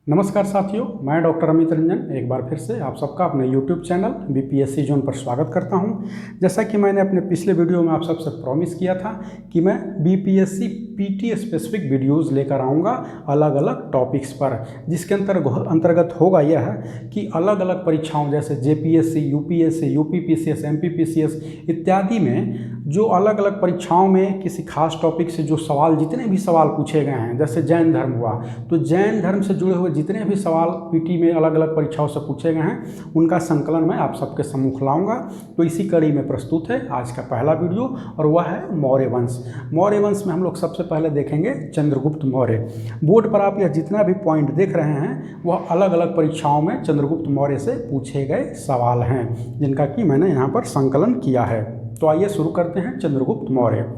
नमस्कार साथियों, मैं डॉक्टर अमित रंजन एक बार फिर से आप सबका अपने YouTube चैनल बीपीएससी जोन पर स्वागत करता हूं। जैसा कि मैंने अपने पिछले वीडियो में आप सबसे प्रॉमिस किया था कि मैं बीपीएससी पीटी स्पेसिफिक वीडियोस लेकर आऊंगा अलग अलग टॉपिक्स पर, जिसके अंतर्गत होगा यह कि अलग अलग परीक्षाओं जैसे जेपीएससी, यूपीएससी, यूपीपीसीएस, एमपीपीसीएस इत्यादि में जो अलग अलग परीक्षाओं में किसी खास टॉपिक से जो सवाल, जितने भी सवाल पूछे गए हैं, जैसे जैन धर्म हुआ तो जैन धर्म से जुड़े हुए जितने भी सवाल पीटी में अलग अलग परीक्षाओं से पूछे गए हैं उनका संकलन मैं आप सबके सम्मुख लाऊंगा। तो इसी कड़ी में प्रस्तुत है आज का पहला वीडियो और वह है मौर्य वंश। मौर्य वंश में हम लोग सबसे पहले देखेंगे चंद्रगुप्त मौर्य। बोर्ड पर आप यह जितना भी पॉइंट देख रहे हैं वह अलग अलग परीक्षाओं में चंद्रगुप्त मौर्य से पूछे गए सवाल हैं, जिनका कि मैंने यहाँ पर संकलन किया है। तो आइए शुरू करते हैं। चंद्रगुप्त मौर्य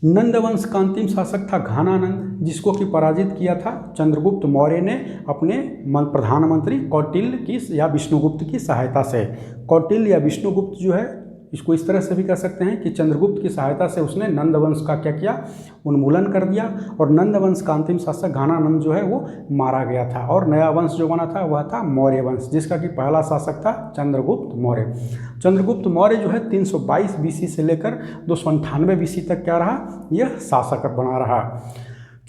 नंद वंश का अंतिम शासक था घानानंद, जिसको कि पराजित किया था चंद्रगुप्त मौर्य ने अपने प्रधानमंत्री कौटिल्य की या विष्णुगुप्त की सहायता से। कौटिल्य या विष्णुगुप्त जो है, इसको इस तरह से भी कह सकते हैं कि चंद्रगुप्त की सहायता से उसने नंद वंश का क्या किया, उन्मूलन कर दिया। और नंद वंश का अंतिम शासक घानानंद जो है वो मारा गया था और नया वंश जो बना था वह था मौर्य वंश, जिसका कि पहला शासक था चंद्रगुप्त मौर्य। चंद्रगुप्त मौर्य जो है 322 बीसी से लेकर 298 बीसी तक क्या रहा, यह शासक बना रहा।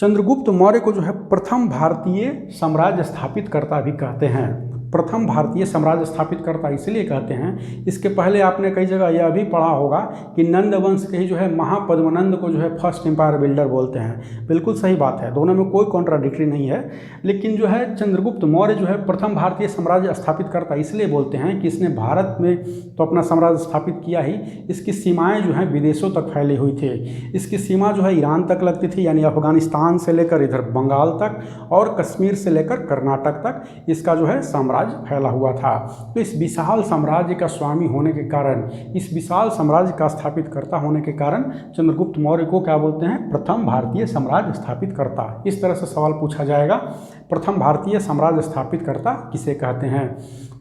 चंद्रगुप्त मौर्य को जो है प्रथम भारतीय साम्राज्य स्थापित करता भी कहते हैं। प्रथम भारतीय साम्राज्य स्थापित करता इसलिए कहते हैं, इसके पहले आपने कई जगह यह भी पढ़ा होगा कि नंद वंश के ही जो है महापद्मनंद को जो है फर्स्ट एम्पायर बिल्डर बोलते हैं। बिल्कुल सही बात है, दोनों में कोई कॉन्ट्राडिक्टरी नहीं है। लेकिन जो है चंद्रगुप्त मौर्य जो है प्रथम भारतीय साम्राज्य स्थापित करता इसलिए बोलते हैं कि इसने भारत में तो अपना साम्राज्य स्थापित किया ही, इसकी सीमाएँ जो हैं विदेशों तक फैली हुई थी। इसकी सीमा जो है ईरान तक लगती थी, यानी अफगानिस्तान से लेकर इधर बंगाल तक और कश्मीर से लेकर कर्नाटक तक इसका जो है साम्राज्य फैला हुआ था। तो इस विशाल साम्राज्य का स्वामी होने के कारण, इस विशाल साम्राज्य का स्थापित करता होने के कारण चंद्रगुप्त मौर्य को क्या बोलते हैं, प्रथम भारतीय साम्राज्य स्थापित करता। इस तरह से सवाल पूछा जाएगा, प्रथम भारतीय साम्राज्य स्थापित करता किसे कहते हैं।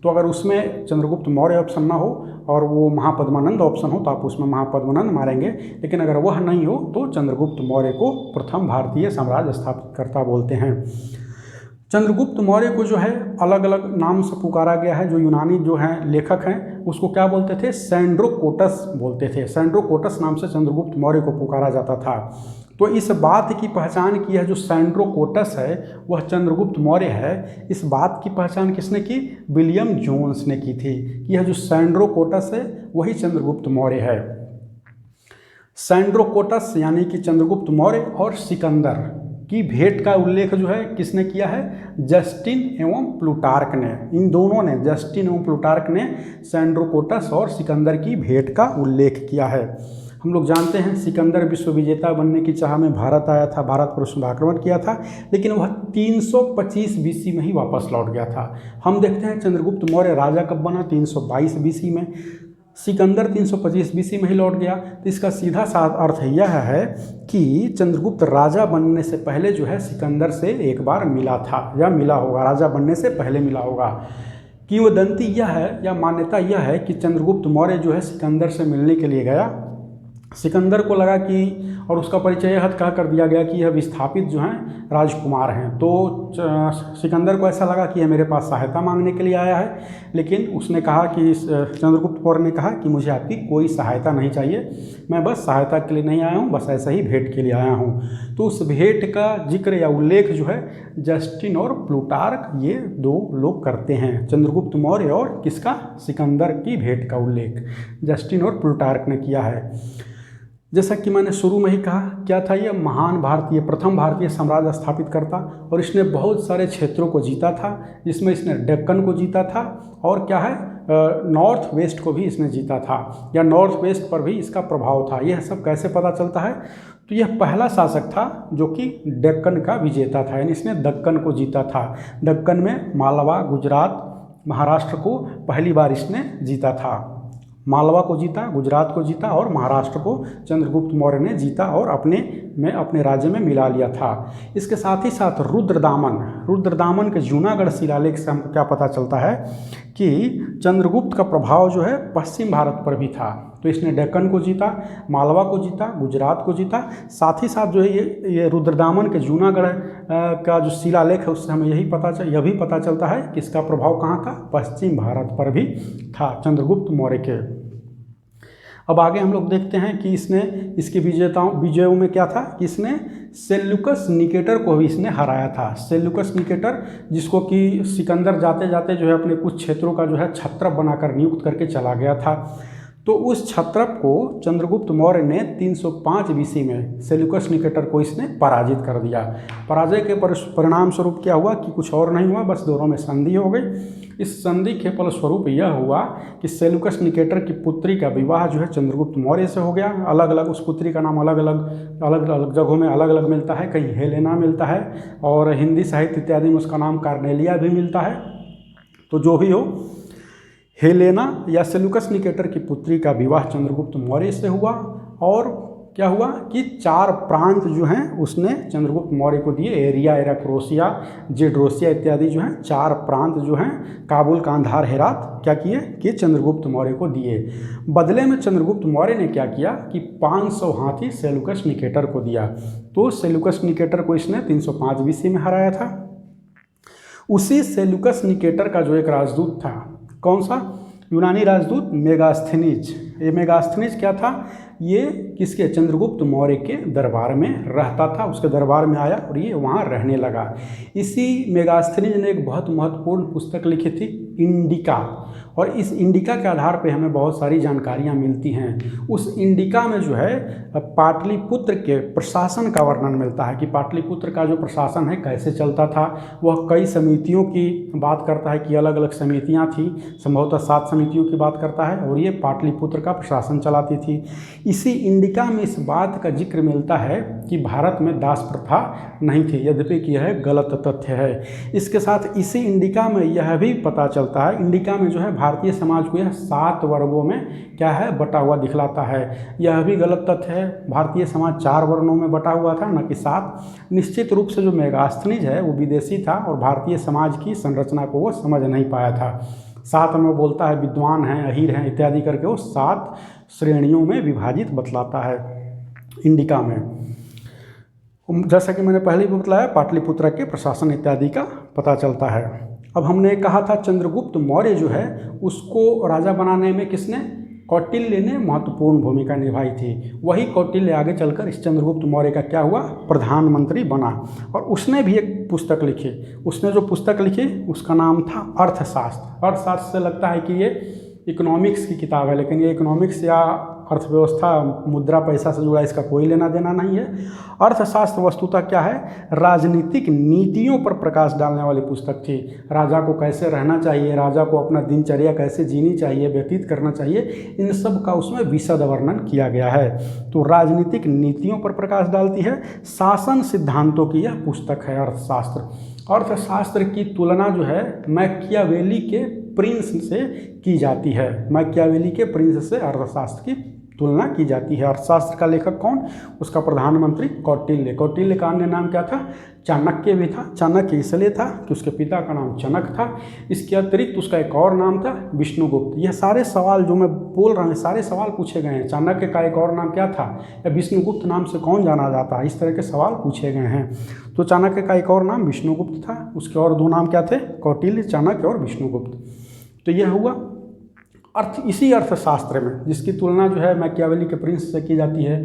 तो अगर उसमें चंद्रगुप्त मौर्य ऑप्शन ना हो और वो महापद्मानंद ऑप्शन हो तो आप उसमें महापद्मानंद मारेंगे, लेकिन अगर वह नहीं हो तो चंद्रगुप्त मौर्य को प्रथम भारतीय साम्राज्य स्थापित करता बोलते हैं। चंद्रगुप्त मौर्य को जो है अलग अलग नाम से पुकारा गया है। जो यूनानी जो हैं लेखक हैं उसको क्या बोलते थे, सैंड्रोकोटस बोलते थे। सैंड्रोकोटस नाम से चंद्रगुप्त मौर्य को पुकारा जाता था। तो इस बात की पहचान की है, जो सैंड्रोकोटस है वह चंद्रगुप्त मौर्य है, इस बात की पहचान किसने की, विलियम जोन्स ने की थी कि यह जो सैंड्रोकोटस है वही चंद्रगुप्त मौर्य है। सैंड्रोकोटस यानी कि चंद्रगुप्त मौर्य और सिकंदर की भेंट का उल्लेख जो है किसने किया है, जस्टिन एवं प्लूटार्क ने। इन दोनों ने, जस्टिन एवं प्लूटार्क ने सैंड्रोकोटस और सिकंदर की भेंट का उल्लेख किया है। हम लोग जानते हैं सिकंदर विश्व विजेता बनने की चाह में भारत आया था, भारत पर उसने आक्रमण किया था, लेकिन वह 325 बीसी में ही वापस लौट गया था। हम देखते हैं चंद्रगुप्त मौर्य राजा कब बना, 322 बीसी में। सिकंदर 325 बीसी में ही लौट गया। तो इसका सीधा सा अर्थ यह है कि चंद्रगुप्त राजा बनने से पहले जो है सिकंदर से एक बार मिला था या मिला होगा, राजा बनने से पहले मिला होगा। किंवदंती यह है या मान्यता यह है कि चंद्रगुप्त मौर्य जो है सिकंदर से मिलने के लिए गया। सिकंदर को लगा कि, और उसका परिचय यह कह कर दिया गया कि यह विस्थापित जो हैं राजकुमार हैं। तो सिकंदर को ऐसा लगा कि यह मेरे पास सहायता मांगने के लिए आया है, लेकिन उसने कहा कि चंद्रगुप्त मौर्य ने कहा कि मुझे आपकी कोई सहायता नहीं चाहिए, मैं बस सहायता के लिए नहीं आया हूँ, बस ऐसा ही भेंट के लिए आया हूँ। तो उस भेंट का जिक्र या उल्लेख जो है जस्टिन और प्लूटार्क ये दो लोग करते हैं। चंद्रगुप्त मौर्य और किसका, सिकंदर की भेंट का उल्लेख जस्टिन और प्लूटार्क ने किया है। जैसा कि मैंने शुरू में ही कहा, क्या था ये महान भारतीय, प्रथम भारतीय साम्राज्य स्थापित करता और इसने बहुत सारे क्षेत्रों को जीता था, जिसमें इसने डेक्कन को जीता था और क्या है, नॉर्थ वेस्ट को भी इसने जीता था, या नॉर्थ वेस्ट पर भी इसका प्रभाव था। यह सब कैसे पता चलता है, तो यह पहला शासक था जो कि डेक्कन का विजेता था, यानी इसने दक्कन को जीता था। दक्कन में मालवा, गुजरात, महाराष्ट्र को पहली बार इसने जीता था। मालवा को जीता, गुजरात को जीता और महाराष्ट्र को चंद्रगुप्त मौर्य ने जीता और अपने राज्य में मिला लिया था। इसके साथ ही साथ रुद्रदामन के जूनागढ़ शिलालेख से हमको क्या पता चलता है कि चंद्रगुप्त का प्रभाव जो है पश्चिम भारत पर भी था। तो इसने डेक्कन को जीता, मालवा को जीता, गुजरात को जीता। साथ ही साथ जो है ये रुद्रदामन के जूनागढ़ का जो शिलालेख है उससे हमें यह भी पता चलता है कि इसका प्रभाव कहाँ था, पश्चिम भारत पर भी था, चंद्रगुप्त मौर्य के। अब आगे हम लोग देखते हैं कि इसने इसके विजयों में क्या था कि इसने सेल्यूकस निकेटर को भी इसने हराया था। सेल्यूकस निकेटर जिसको कि सिकंदर जाते जाते जो है अपने कुछ क्षेत्रों का जो है छत्रप बनाकर नियुक्त करके चला गया था। तो उस छत्रप को चंद्रगुप्त मौर्य ने 305 BC में सेल्यूकस निकेटर को इसने पराजित कर दिया। पराजय के परिणाम स्वरूप क्या हुआ कि कुछ और नहीं हुआ, बस दोनों में संधि हो गई। इस संधि के फलस्वरूप यह हुआ कि सेल्यूकस निकेटर की पुत्री का विवाह जो है चंद्रगुप्त मौर्य से हो गया। अलग अलग उस पुत्री का नाम अलग अलग जगहों में अलग अलग मिलता है, कहीं हेलेना मिलता है और हिंदी साहित्य इत्यादि में उसका नाम कार्नेलिया भी मिलता है। तो जो भी हो, हेलेना या सेल्यूकस निकेटर की पुत्री का विवाह चंद्रगुप्त मौर्य से हुआ और क्या हुआ कि 4 प्रांत जो हैं उसने चंद्रगुप्त मौर्य को दिए। एरिया, एराक्रोसिया, जेड्रोसिया इत्यादि जो हैं 4 प्रांत जो हैं काबुल, कांधार, हेरात क्या किए कि चंद्रगुप्त मौर्य को दिए। बदले में चंद्रगुप्त मौर्य ने क्या किया कि 500 हाथी सेल्यूकस निकेटर को दिया। तो सेल्यूकस निकेटर को इसने 305 BC में हराया था। उसी सेल्यूकस निकेटर का जो एक राजदूत था, कौन सा, यूनानी राजदूत मेगास्थनीज। ये मेगास्थनीज क्या था, ये किसके, चंद्रगुप्त मौर्य के दरबार में रहता था, उसके दरबार में आया और ये वहाँ रहने लगा। इसी मेगास्थनीज ने एक बहुत महत्वपूर्ण पुस्तक लिखी थी, इंडिका, और इस इंडिका के आधार पे हमें बहुत सारी जानकारियाँ मिलती हैं। उस इंडिका में जो है पाटलिपुत्र के प्रशासन का वर्णन मिलता है कि पाटलिपुत्र का जो प्रशासन है कैसे चलता था। वह कई समितियों की बात करता है कि अलग अलग समितियाँ थी, संभवतः 7 समितियों की बात करता है और ये पाटलिपुत्र का प्रशासन चलाती थी। इसी इंडिका में इस बात का जिक्र मिलता है कि भारत में दास प्रथा नहीं थी, यद्यपि कि यह गलत तथ्य है। इसके साथ इसी इंडिका में यह भी पता चलता है, इंडिका में जो है भारतीय समाज को यह 7 वर्गों में क्या है बटा हुआ दिखलाता है। यह भी गलत तथ्य है, भारतीय समाज 4 वर्णों में बटा हुआ था, न कि 7। निश्चित रूप से जो मेगास्थनीज है वो विदेशी था और भारतीय समाज की संरचना को वो समझ नहीं पाया था। 7 में बोलता है विद्वान हैं, अहीर हैं इत्यादि करके वो 7 श्रेणियों में विभाजित बतलाता है इंडिका में। जैसा कि मैंने पहले भी बतलाया, पाटलिपुत्र के प्रशासन इत्यादि का पता चलता है। अब हमने कहा था चंद्रगुप्त मौर्य जो है उसको राजा बनाने में किसने, कौटिल्य ने महत्वपूर्ण भूमिका निभाई थी। वही कौटिल्य आगे चलकर इस चंद्रगुप्त मौर्य का क्या हुआ, प्रधानमंत्री बना। और उसने भी एक पुस्तक लिखी। उसने जो पुस्तक लिखी उसका नाम था अर्थशास्त्र। अर्थशास्त्र से लगता है कि ये इकोनॉमिक्स की किताब है, लेकिन ये इकोनॉमिक्स या अर्थव्यवस्था, मुद्रा, पैसा से जुड़ा इसका कोई लेना देना नहीं है। अर्थशास्त्र वस्तुतः क्या है, राजनीतिक नीतियों पर प्रकाश डालने वाली पुस्तक थी। राजा को कैसे रहना चाहिए, राजा को अपना दिनचर्या कैसे जीनी चाहिए, व्यतीत करना चाहिए, इन सब का उसमें विशद वर्णन किया गया है। तो राजनीतिक नीतियों पर प्रकाश डालती है, शासन सिद्धांतों की यह पुस्तक है अर्थशास्त्र। अर्थशास्त्र की तुलना जो है मैकियावेली के प्रिंस से की जाती है। मैकियावेली के प्रिंस से अर्थशास्त्र की तुलना की जाती है। अर्थशास्त्र का लेखक कौन, उसका प्रधानमंत्री कौटिल्य। कौटिल्य का अन्य नाम क्या था, चाणक्य भी था। चाणक्य इसलिए था कि उसके पिता का नाम चनक था। इसके अतिरिक्त उसका एक और नाम था विष्णुगुप्त। यह सारे सवाल जो मैं बोल रहा हूँ सारे सवाल पूछे गए हैं। चाणक्य का एक और नाम क्या था, या विष्णुगुप्त नाम से कौन जाना जाता है, इस तरह के सवाल पूछे गए हैं। तो चाणक्य का एक और नाम विष्णुगुप्त था, उसके और 2 नाम क्या थे, कौटिल्य, चाणक्य और विष्णुगुप्त। तो यह हुआ इसी अर्थशास्त्र में, जिसकी तुलना जो है मैकियावेली के प्रिंस से की जाती है,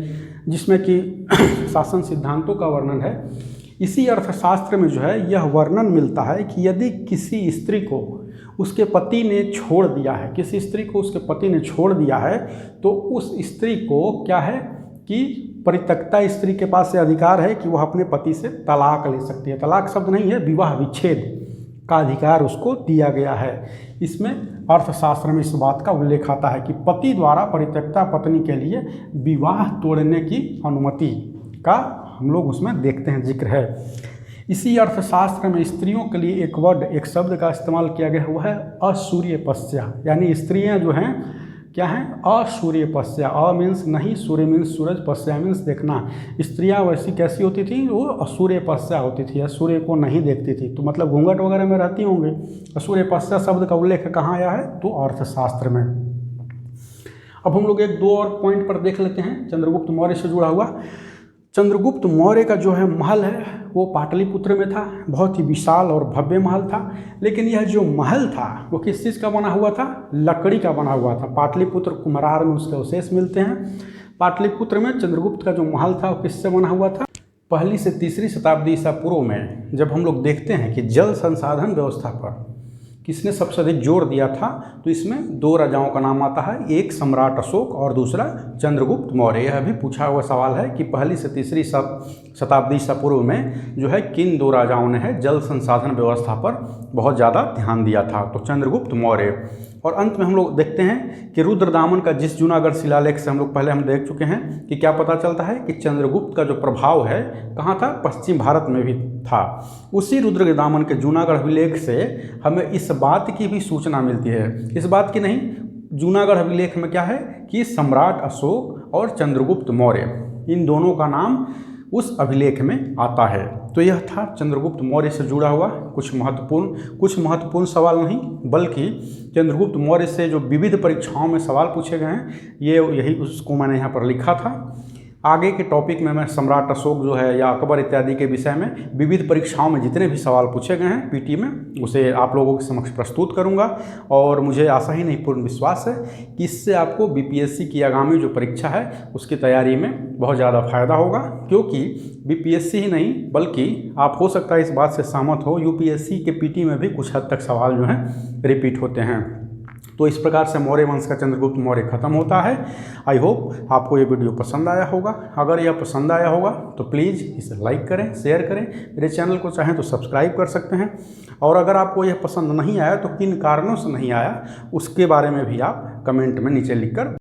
जिसमें कि शासन सिद्धांतों का वर्णन है। इसी अर्थशास्त्र में जो है यह वर्णन मिलता है कि यदि किसी स्त्री को उसके पति ने छोड़ दिया है, किसी स्त्री को उसके पति ने छोड़ दिया है, तो उस स्त्री को क्या है कि परित्यक्ता स्त्री के पास से अधिकार है कि वह अपने पति से तलाक ले सकती है। तलाक शब्द नहीं है, विवाह विच्छेद का अधिकार उसको दिया गया है। इसमें अर्थशास्त्र में इस बात का उल्लेख आता है कि पति द्वारा परित्यक्ता पत्नी के लिए विवाह तोड़ने की अनुमति का हम लोग उसमें देखते हैं, जिक्र है। इसी अर्थशास्त्र में स्त्रियों के लिए एक वर्ड, एक शब्द का इस्तेमाल किया गया, वह है असूर्यपस्या। यानी स्त्रियां जो हैं क्या हैं, असूर्यपस्या। अ मीन्स नहीं, सूर्य मीन्स सूरज, पस्या मीन्स देखना। स्त्रियां वैसी कैसी होती थी, वो असूर्यपस्या होती थी, सूर्य को नहीं देखती थी, तो मतलब घूंघट वगैरह में रहती होंगे। असूर्यपस्या शब्द का उल्लेख कहाँ आया है, तो अर्थशास्त्र में। अब हम लोग एक दो और पॉइंट पर देख लेते हैं चंद्रगुप्त मौर्य से जुड़ा हुआ। चंद्रगुप्त मौर्य का जो है महल है वो पाटलिपुत्र में था, बहुत ही विशाल और भव्य महल था। लेकिन यह जो महल था वो किस चीज़ का बना हुआ था? लकड़ी का बना हुआ था। पाटलिपुत्र कुम्हरार में उसके अवशेष मिलते हैं। पाटलिपुत्र में चंद्रगुप्त का जो महल था वो किससे बना हुआ था? पहली से तीसरी शताब्दी ईसा पूर्व में जब हम लोग देखते हैं कि जल संसाधन व्यवस्था पर किसने सबसे अधिक जोर दिया था, तो इसमें दो राजाओं का नाम आता है, एक सम्राट अशोक और दूसरा चंद्रगुप्त मौर्य। यह भी पूछा हुआ सवाल है कि पहली से तीसरी शताब्दी ईसा पूर्व में जो है किन दो राजाओं ने है जल संसाधन व्यवस्था पर बहुत ज़्यादा ध्यान दिया था? तो चंद्रगुप्त मौर्य। और अंत में हम लोग देखते हैं कि रुद्रदामन का जिस जूनागढ़ शिलालेख से हम देख चुके हैं कि क्या पता चलता है कि चंद्रगुप्त का जो प्रभाव है कहाँ था? पश्चिम भारत में भी था। उसी रुद्रदामन के जूनागढ़ अभिलेख से हमें इस बात की भी सूचना मिलती है, इस बात की नहीं, जूनागढ़ अभिलेख में क्या है कि सम्राट अशोक और चंद्रगुप्त मौर्य इन दोनों का नाम उस अभिलेख में आता है। तो यह था चंद्रगुप्त मौर्य से जुड़ा हुआ कुछ महत्वपूर्ण सवाल नहीं, बल्कि चंद्रगुप्त मौर्य से जो विविध परीक्षाओं में सवाल पूछे गए हैं यही उसको मैंने यहाँ पर लिखा था। आगे के टॉपिक में मैं सम्राट अशोक जो है या अकबर इत्यादि के विषय में विविध परीक्षाओं में जितने भी सवाल पूछे गए हैं पीटी में उसे आप लोगों के समक्ष प्रस्तुत करूंगा। और मुझे आशा ही नहीं पूर्ण विश्वास है कि इससे आपको बीपीएससी की आगामी जो परीक्षा है उसकी तैयारी में बहुत ज़्यादा फायदा होगा, क्योंकि बीपीएससी ही नहीं बल्कि आप हो सकता है इस बात से सहमत हो यूपीएससी के पीटी में भी कुछ हद तक सवाल जो हैं रिपीट होते हैं। तो इस प्रकार से मौर्य वंश का चंद्रगुप्त मौर्य खत्म होता है। आई होप आपको ये वीडियो पसंद आया होगा। अगर यह पसंद आया होगा तो प्लीज़ इसे लाइक करें, शेयर करें। मेरे चैनल को चाहें तो सब्सक्राइब कर सकते हैं। और अगर आपको यह पसंद नहीं आया तो किन कारणों से नहीं आया उसके बारे में भी आप कमेंट में नीचे लिखकर